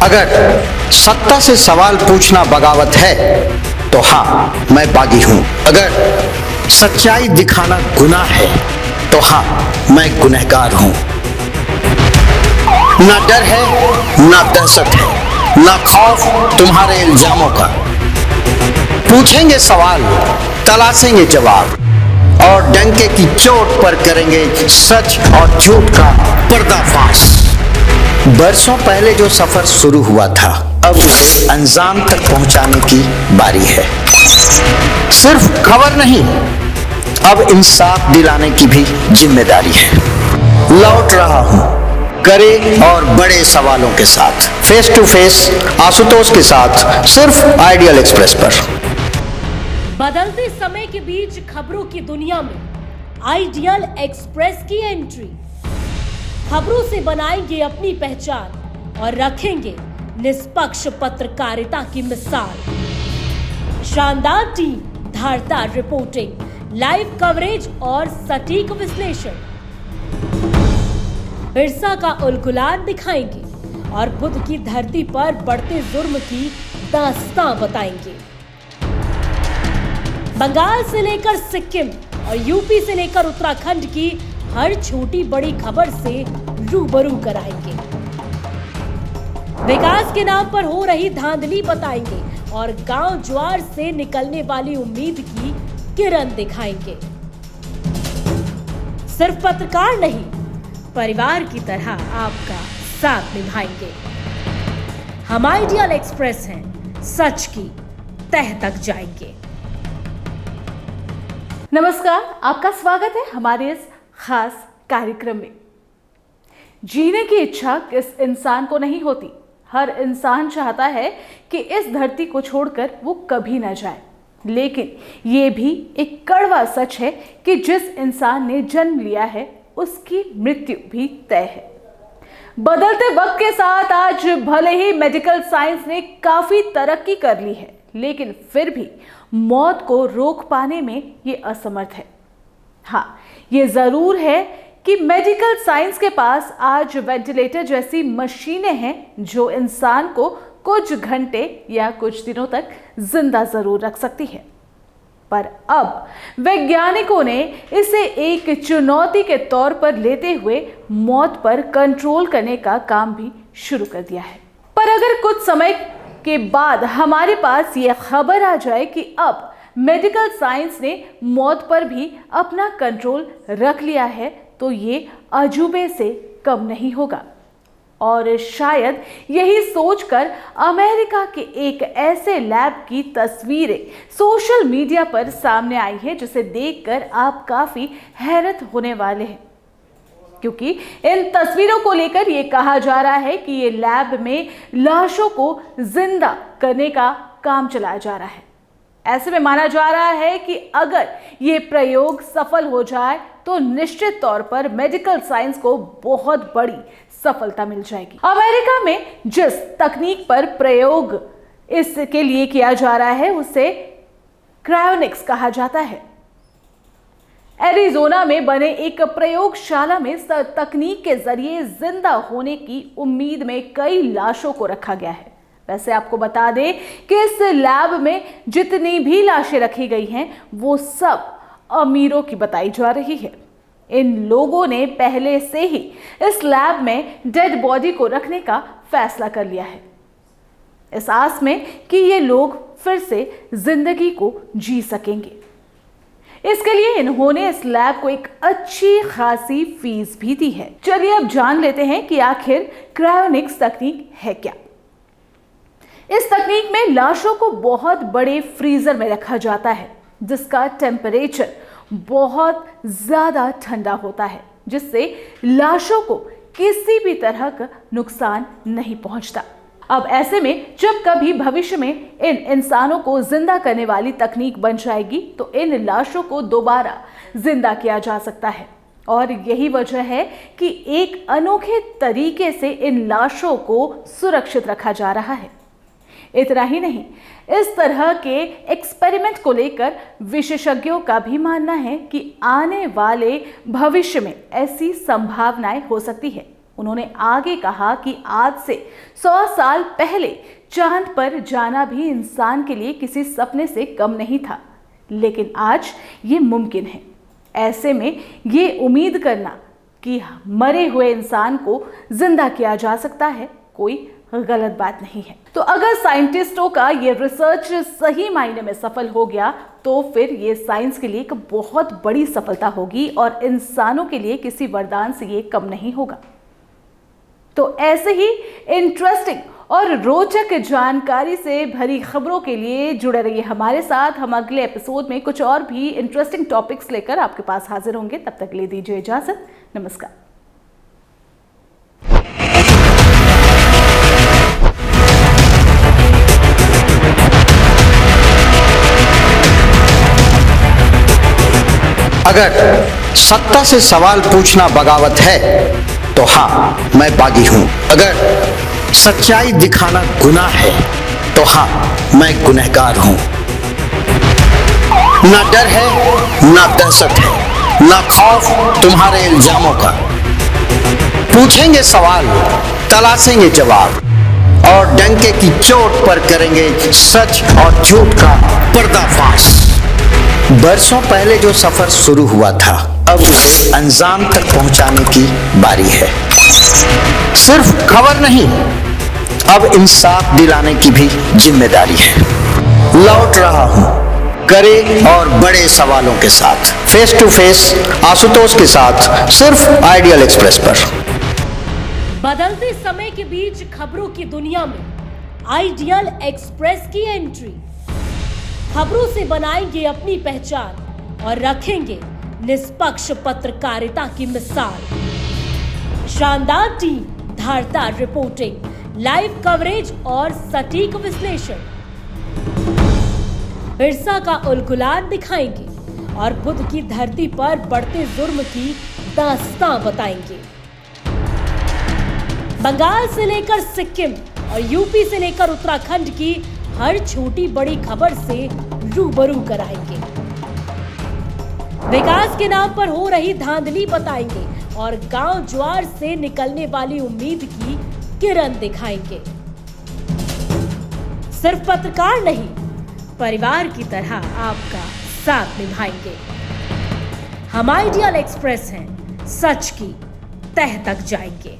अगर सत्ता से सवाल पूछना बगावत है तो हाँ, मैं बागी हूं। अगर सच्चाई दिखाना गुनाह है तो हाँ, मैं गुनहगार हूं। ना डर है, ना दहशत है, ना खौफ तुम्हारे इल्जामों का। पूछेंगे सवाल, तलाशेंगे जवाब और डंके की चोट पर करेंगे सच और झूठ का पर्दाफाश। बरसों पहले जो सफर शुरू हुआ था, अब अंजाम तक पहुंचाने की बारी है। सिर्फ खबर नहीं, अब इंसाफ दिलाने की भी जिम्मेदारी है। लौट रहा हूं कड़े और बड़े सवालों के साथ, फेस टू फेस आशुतोष के साथ, सिर्फ आइडियल एक्सप्रेस पर। बदलते समय के बीच खबरों की दुनिया में आइडियल एक्सप्रेस की एंट्री। खबरों से बनाएंगे अपनी पहचान और रखेंगे निष्पक्ष पत्रकारिता की मिसाल। शानदार टीम, धारदार रिपोर्टिंग, लाइव कवरेज और सटीक विश्लेषण। बिरसा का उलगुलान दिखाएंगे और बुद्ध की धरती पर बढ़ते जुर्म की दास्तां बताएंगे। बंगाल से लेकर सिक्किम और यूपी से लेकर उत्तराखंड की हर छोटी बड़ी खबर से रूबरू कराएंगे। विकास के नाम पर हो रही धांधली बताएंगे और गांव ज्वार से निकलने वाली उम्मीद की किरण दिखाएंगे। सिर्फ पत्रकार नहीं, परिवार की तरह आपका साथ निभाएंगे। हम आइडियल एक्सप्रेस हैं, सच की तह तक जाएंगे। नमस्कार, आपका स्वागत है हमारे इस खास कार्यक्रम में। जीने की इच्छा किस इंसान को नहीं होती। हर इंसान चाहता है कि इस धरती को छोड़कर वो कभी ना जाए, लेकिन ये भी एक कड़वा सच है कि जिस इंसान ने जन्म लिया है उसकी मृत्यु भी तय है। बदलते वक्त के साथ आज भले ही मेडिकल साइंस ने काफी तरक्की कर ली है, लेकिन फिर भी मौत को रोक पाने में ये असमर्थ है। हाँ, ये जरूर है कि मेडिकल साइंस के पास आज वेंटिलेटर जैसी मशीनें हैं जो इंसान को कुछ घंटे या कुछ दिनों तक जिंदा जरूर रख सकती है, पर अब वैज्ञानिकों ने इसे एक चुनौती के तौर पर लेते हुए मौत पर कंट्रोल करने का काम भी शुरू कर दिया है। पर अगर कुछ समय के बाद हमारे पास ये खबर आ जाए कि अब मेडिकल साइंस ने मौत पर भी अपना कंट्रोल रख लिया है, तो ये अजूबे से कम नहीं होगा। और शायद यही सोचकर अमेरिका के एक ऐसे लैब की तस्वीरें सोशल मीडिया पर सामने आई है जिसे देखकर आप काफी हैरत होने वाले हैं, क्योंकि इन तस्वीरों को लेकर ये कहा जा रहा है कि ये लैब में लाशों को जिंदा करने का काम चलाया जा रहा है। ऐसे में माना जा रहा है कि अगर ये प्रयोग सफल हो जाए तो निश्चित तौर पर मेडिकल साइंस को बहुत बड़ी सफलता मिल जाएगी। अमेरिका में जिस तकनीक पर प्रयोग इसके लिए किया जा रहा है उसे क्रायोनिक्स कहा जाता है। एरिजोना में बने एक प्रयोगशाला में इस तकनीक के जरिए जिंदा होने की उम्मीद में कई लाशों को रखा गया है। वैसे आपको बता दें कि इस लैब में जितनी भी लाशें रखी गई हैं वो सब अमीरों की बताई जा रही है। इन लोगों ने पहले से ही इस लैब में डेड बॉडी को रखने का फैसला कर लिया है, इस आस में कि ये लोग फिर से जिंदगी को जी सकेंगे। इसके लिए इन्होंने इस लैब को एक अच्छी खासी फीस भी दी है। चलिए अब जान लेते हैं कि आखिर क्रायोनिक्स तकनीक है क्या। इस तकनीक में लाशों को बहुत बड़े फ्रीजर में रखा जाता है जिसका टेम्परेचर बहुत ज्यादा ठंडा होता है, जिससे लाशों को किसी भी तरह का नुकसान नहीं पहुंचता। अब ऐसे में जब कभी भविष्य में इन इंसानों को जिंदा करने वाली तकनीक बन जाएगी तो इन लाशों को दोबारा जिंदा किया जा सकता है, और यही वजह है कि एक अनोखे तरीके से इन लाशों को सुरक्षित रखा जा रहा है। इतना ही नहीं, इस तरह के एक्सपेरिमेंट को लेकर विशेषज्ञों का भी मानना है कि आने वाले भविष्य में ऐसी संभावनाएं हो सकती है। उन्होंने आगे कहा कि आज से 100 साल पहले चांद पर जाना भी इंसान के लिए किसी सपने से कम नहीं था, लेकिन आज ये मुमकिन है। ऐसे में ये उम्मीद करना कि मरे हुए इंसान को जिंदा किया जा सकता है कोई गलत बात नहीं है। तो अगर साइंटिस्टों का ये रिसर्च सही मायने में सफल हो गया तो फिर ये साइंस के लिए एक बहुत बड़ी सफलता होगी और इंसानों के लिए किसी वरदान से ये कम नहीं होगा। तो ऐसे ही इंटरेस्टिंग और रोचक जानकारी से भरी खबरों के लिए जुड़े रहिए हमारे साथ। हम अगले एपिसोड में कुछ और भी इंटरेस्टिंग टॉपिक्स लेकर आपके पास हाजिर होंगे। तब तक ले दीजिए इजाजत। नमस्कार। अगर सत्ता से सवाल पूछना बगावत है तो हाँ, मैं बागी हूं। अगर सच्चाई दिखाना गुनाह है तो हाँ, मैं गुनहगार हूं। ना डर है, ना दहशत है, ना खौफ तुम्हारे इल्जामों का। पूछेंगे सवाल, तलाशेंगे जवाब और डंके की चोट पर करेंगे सच और झूठ का पर्दाफाश। बरसों पहले जो सफर शुरू हुआ था, अब उसे अंजाम तक पहुंचाने की बारी है। सिर्फ खबर नहीं, अब इंसाफ दिलाने की भी जिम्मेदारी है। लौट रहा हूं कड़े और बड़े सवालों के साथ, फेस टू फेस आशुतोष के साथ, सिर्फ आइडियल एक्सप्रेस पर। बदलते समय के बीच खबरों की दुनिया में आइडियल एक्सप्रेस की एंट्री। खबरों से बनाएंगे अपनी पहचान और रखेंगे निष्पक्ष पत्रकारिता की मिसाल। शानदार टीम, धारदार रिपोर्टिंग, लाइव कवरेज और सटीक विश्लेषण। बिरसा का उलगुलान दिखाएंगे और बुध की धरती पर बढ़ते जुर्म की दास्तां बताएंगे। बंगाल से लेकर सिक्किम और यूपी से लेकर उत्तराखंड की हर छोटी बड़ी खबर से रूबरू कराएंगे। विकास के नाम पर हो रही धांधली बताएंगे और गांव ज्वार से निकलने वाली उम्मीद की किरण दिखाएंगे। सिर्फ पत्रकार नहीं, परिवार की तरह आपका साथ निभाएंगे। हम आइडियल एक्सप्रेस हैं, सच की तह तक जाएंगे।